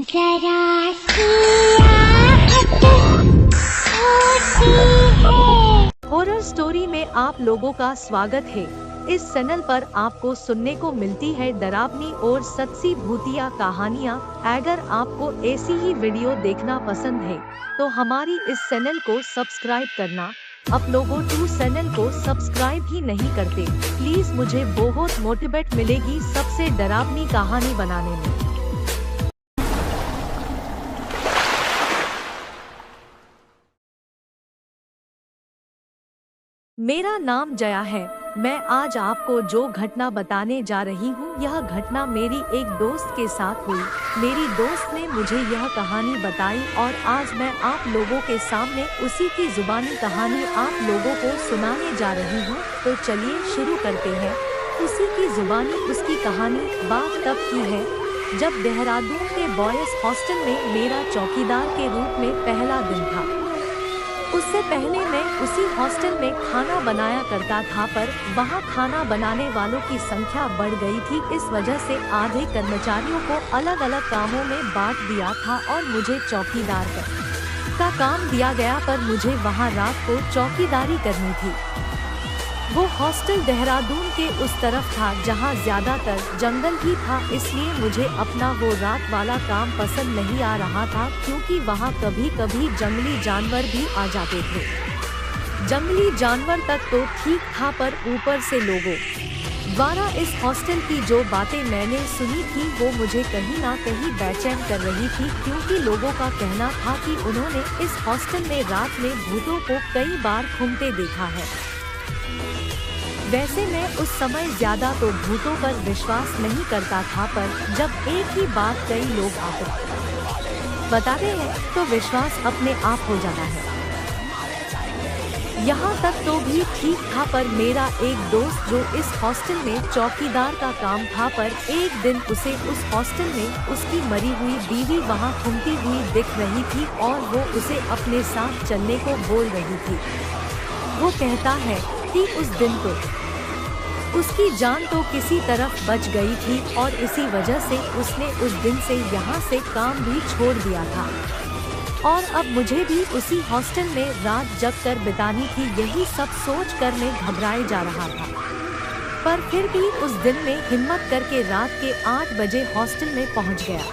जरा सी आहट होती है। हॉरर स्टोरी में आप लोगों का स्वागत है। इस चैनल पर आपको सुनने को मिलती है डरावनी और सच्ची भूतिया कहानियाँ। अगर आपको ऐसी ही वीडियो देखना पसंद है तो हमारी इस चैनल को सब्सक्राइब करना। आप लोगों टू चैनल को सब्सक्राइब ही नहीं करते, प्लीज मुझे बहुत मोटिवेट मिलेगी सबसे डरावनी कहानी बनाने में। मेरा नाम जया है। मैं आज आपको जो घटना बताने जा रही हूँ, यह घटना मेरी एक दोस्त के साथ हुई। मेरी दोस्त ने मुझे यह कहानी बताई और आज मैं आप लोगों के सामने उसी की जुबानी कहानी आप लोगों को सुनाने जा रही हूँ। तो चलिए शुरू करते हैं। उसी की जुबानी उसकी कहानी बात तब की है जब देहरादून के बॉयज हॉस्टल में मेरा चौकीदार के रूप में पहला दिन था। उससे पहले मैं उसी हॉस्टल में खाना बनाया करता था, पर वहाँ खाना बनाने वालों की संख्या बढ़ गई थी। इस वजह से आधे कर्मचारियों को अलग अलग कामों में बांट दिया था और मुझे चौकीदार का काम दिया गया, पर मुझे वहाँ रात को चौकीदारी करनी थी। वो हॉस्टल देहरादून के उस तरफ था जहाँ ज्यादातर जंगल ही था, इसलिए मुझे अपना वो रात वाला काम पसंद नहीं आ रहा था, क्योंकि वहाँ कभी कभी जंगली जानवर भी आ जाते थे। जंगली जानवर तक तो ठीक था, पर ऊपर से लोगों द्वारा इस हॉस्टल की जो बातें मैंने सुनी थी वो मुझे कहीं ना कहीं बेचैन कर रही थी, क्योंकि लोगों का कहना था कि उन्होंने इस हॉस्टल में रात में भूतों को कई बार घूमते देखा है। वैसे मैं उस समय ज्यादा तो भूतों पर विश्वास नहीं करता था, पर जब एक ही बात कई लोग आकर बताते हैं तो विश्वास अपने आप हो जाता है। यहाँ तक तो भी ठीक था, पर मेरा एक दोस्त जो इस हॉस्टल में चौकीदार का काम था, पर एक दिन उसे उस हॉस्टल में उसकी मरी हुई बीवी वहाँ घूमती हुई दिख रही थी और वो उसे अपने साथ चलने को बोल रही थी। वो कहता है कि उस दिन तो उसकी जान तो किसी तरफ बच गई थी और इसी वजह से उसने उस दिन से यहाँ से काम भी छोड़ दिया था और अब मुझे भी उसी हॉस्टल में रात जग कर बितानी थी। यही सब सोच कर मैं घबराए जा रहा था, पर फिर भी उस दिन में हिम्मत करके रात के 8 बजे हॉस्टल में पहुँच गया,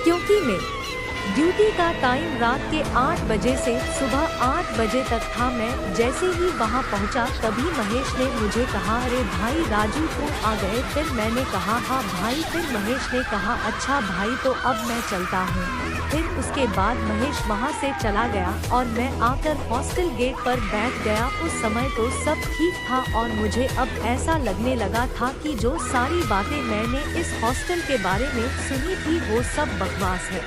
क्योंकि मैं ड्यूटी का टाइम रात के 8 बजे से सुबह 8 बजे तक था। मैं जैसे ही वहां पहुंचा तभी महेश ने मुझे कहा, अरे भाई राजू तुम आ गए। फिर मैंने कहा हाँ भाई। फिर महेश ने कहा अच्छा भाई तो अब मैं चलता हूँ। फिर उसके बाद महेश वहां से चला गया और मैं आकर हॉस्टल गेट पर बैठ गया। उस समय तो सब ठीक था और मुझे अब ऐसा लगने लगा था कि जो सारी बातें मैंने इस हॉस्टल के बारे में सुनी थी वो सब बकवास है।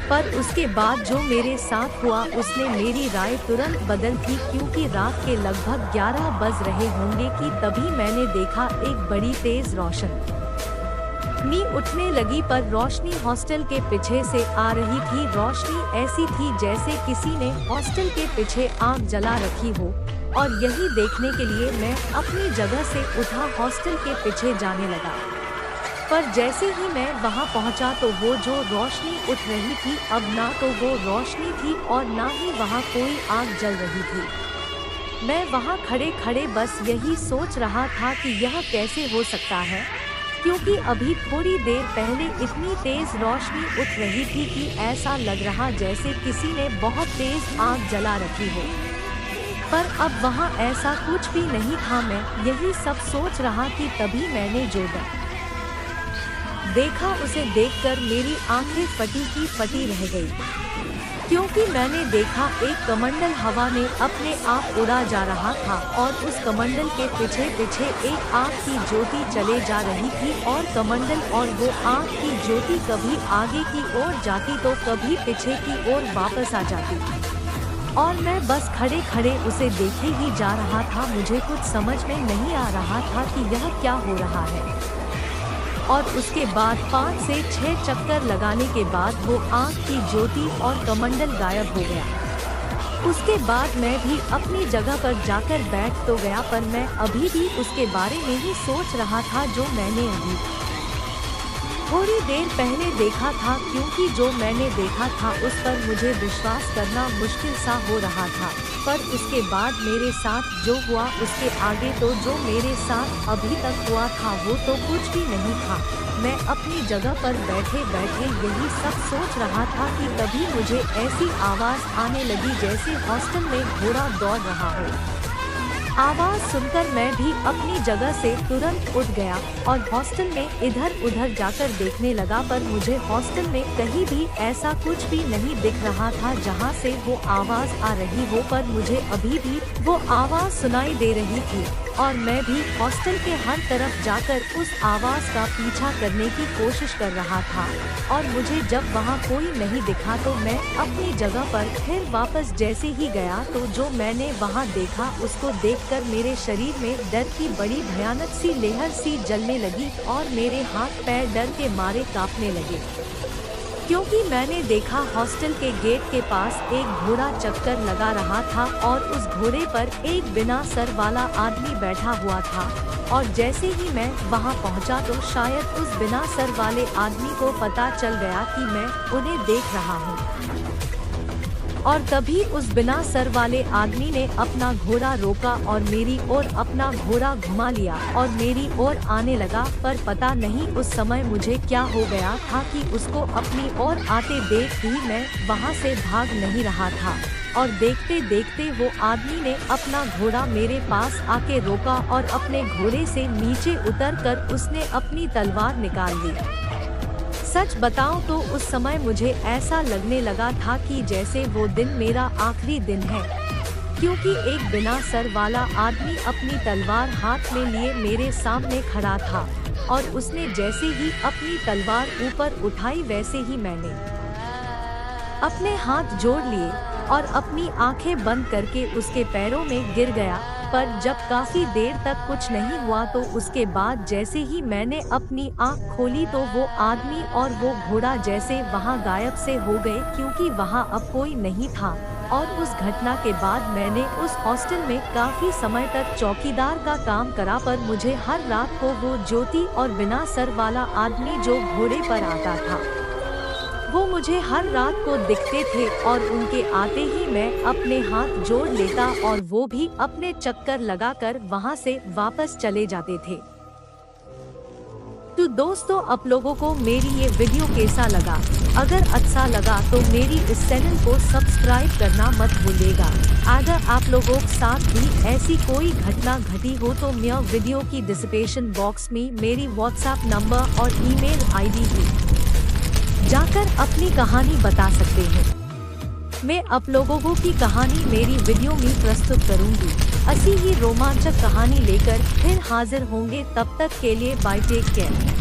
पर उसके बाद जो मेरे साथ हुआ उसने मेरी राय तुरंत बदल दी, क्योंकि रात के लगभग 11 बज रहे होंगे कि तभी मैंने देखा एक बड़ी तेज रोशनी उठने लगी, पर रोशनी हॉस्टल के पीछे से आ रही थी। रोशनी ऐसी थी जैसे किसी ने हॉस्टल के पीछे आग जला रखी हो, और यही देखने के लिए मैं अपनी जगह से उठा हॉस्टल के पीछे जाने लगा। पर जैसे ही मैं वहां पहुंचा तो वो जो रोशनी उठ रही थी अब ना तो वो रोशनी थी और ना ही वहां कोई आग जल रही थी। मैं वहां खड़े खड़े बस यही सोच रहा था कि यह कैसे हो सकता है, क्योंकि अभी थोड़ी देर पहले इतनी तेज रोशनी उठ रही थी कि ऐसा लग रहा जैसे किसी ने बहुत तेज आग जला रखी हो, पर अब वहां ऐसा कुछ भी नहीं था। मैं यही सब सोच रहा कि तभी मैंने जो देखा उसे देखकर मेरी आंखें फटी की फटी रह गई, क्योंकि मैंने देखा एक कमंडल हवा में अपने आप उड़ा जा रहा था और उस कमंडल के पीछे पीछे एक आग की ज्योति चले जा रही थी और कमंडल और वो आग की ज्योति कभी आगे की ओर जाती तो कभी पीछे की ओर वापस आ जाती, और मैं बस खड़े खड़े उसे देखे ही जा रहा था। मुझे कुछ समझ में नहीं आ रहा था कि यह क्या हो रहा है। और उसके बाद 5 से 6 चक्कर लगाने के बाद वो आग की ज्योति और कमंडल गायब हो गया। उसके बाद मैं भी अपनी जगह पर जाकर बैठ तो गया, पर मैं अभी भी उसके बारे में ही सोच रहा था जो मैंने अभी थोड़ी देर पहले देखा था, क्योंकि जो मैंने देखा था उस पर मुझे विश्वास करना मुश्किल सा हो रहा था। पर उसके बाद मेरे साथ जो हुआ, उसके आगे तो जो मेरे साथ अभी तक हुआ था वो तो कुछ भी नहीं था। मैं अपनी जगह पर बैठे बैठे यही सब सोच रहा था कि तभी मुझे ऐसी आवाज़ आने लगी जैसे हॉस्टल में घोड़ा दौड़ रहा हो। आवाज़ सुनकर मैं भी अपनी जगह से तुरंत उठ गया और हॉस्टल में इधर उधर जाकर देखने लगा, पर मुझे हॉस्टल में कहीं भी ऐसा कुछ भी नहीं दिख रहा था जहां से वो आवाज़ आ रही हो। पर मुझे अभी भी वो आवाज़ सुनाई दे रही थी और मैं भी हॉस्टल के हर तरफ जाकर उस आवाज़ का पीछा करने की कोशिश कर रहा था। और मुझे जब वहाँ कोई नहीं दिखा तो मैं अपनी जगह पर फिर वापस जैसे ही गया तो जो मैंने वहाँ देखा उसको देखकर मेरे शरीर में डर की बड़ी भयानक सी लहर सी जलने लगी और मेरे हाथ पैर डर के मारे कांपने लगे, क्योंकि मैंने देखा हॉस्टल के गेट के पास एक घोड़ा चक्कर लगा रहा था और उस घोड़े पर एक बिना सर वाला आदमी बैठा हुआ था। और जैसे ही मैं वहां पहुंचा तो शायद उस बिना सर वाले आदमी को पता चल गया कि मैं उन्हें देख रहा हूं। और तभी उस बिना सर वाले आदमी ने अपना घोड़ा रोका और मेरी ओर अपना घोड़ा घुमा लिया और मेरी ओर आने लगा। पर पता नहीं उस समय मुझे क्या हो गया था कि उसको अपनी ओर आते देख भी मैं वहां से भाग नहीं रहा था। और देखते देखते वो आदमी ने अपना घोड़ा मेरे पास आके रोका और अपने घोड़े से नीचे उतरकर उसने अपनी तलवार निकाल ली। सच बताऊं तो उस समय मुझे ऐसा लगने लगा था कि जैसे वो दिन मेरा आखिरी दिन है, क्योंकि एक बिना सर वाला आदमी अपनी तलवार हाथ में लिए मेरे सामने खड़ा था और उसने जैसे ही अपनी तलवार ऊपर उठाई वैसे ही मैंने अपने हाथ जोड़ लिए और अपनी आंखें बंद करके उसके पैरों में गिर गया। पर जब काफी देर तक कुछ नहीं हुआ तो उसके बाद जैसे ही मैंने अपनी आंख खोली तो वो आदमी और वो घोड़ा जैसे वहां गायब से हो गए, क्योंकि वहां अब कोई नहीं था। और उस घटना के बाद मैंने उस हॉस्टल में काफी समय तक चौकीदार का काम करा, पर मुझे हर रात को वो ज्योति और बिना सर वाला आदमी जो घोड़े पर आता था वो मुझे हर रात को दिखते थे और उनके आते ही मैं अपने हाथ जोड़ लेता और वो भी अपने चक्कर लगाकर वहां से वापस चले जाते थे। तो दोस्तों, आप लोगों को मेरी ये वीडियो कैसा लगा? अगर अच्छा लगा तो मेरी इस चैनल को सब्सक्राइब करना मत भूलिएगा। अगर आप लोगों के साथ भी ऐसी कोई घटना घटी हो तो मेरे वीडियो की डिस्क्रिप्शन बॉक्स में मेरी व्हाट्सएप नंबर और ईमेल आईडी है, जाकर अपनी कहानी बता सकते हैं। मैं आप लोगों की कहानी मेरी वीडियो में प्रस्तुत करूंगी। ऐसी ही रोमांचक कहानी लेकर फिर हाजिर होंगे। तब तक के लिए बाय, टेक केयर।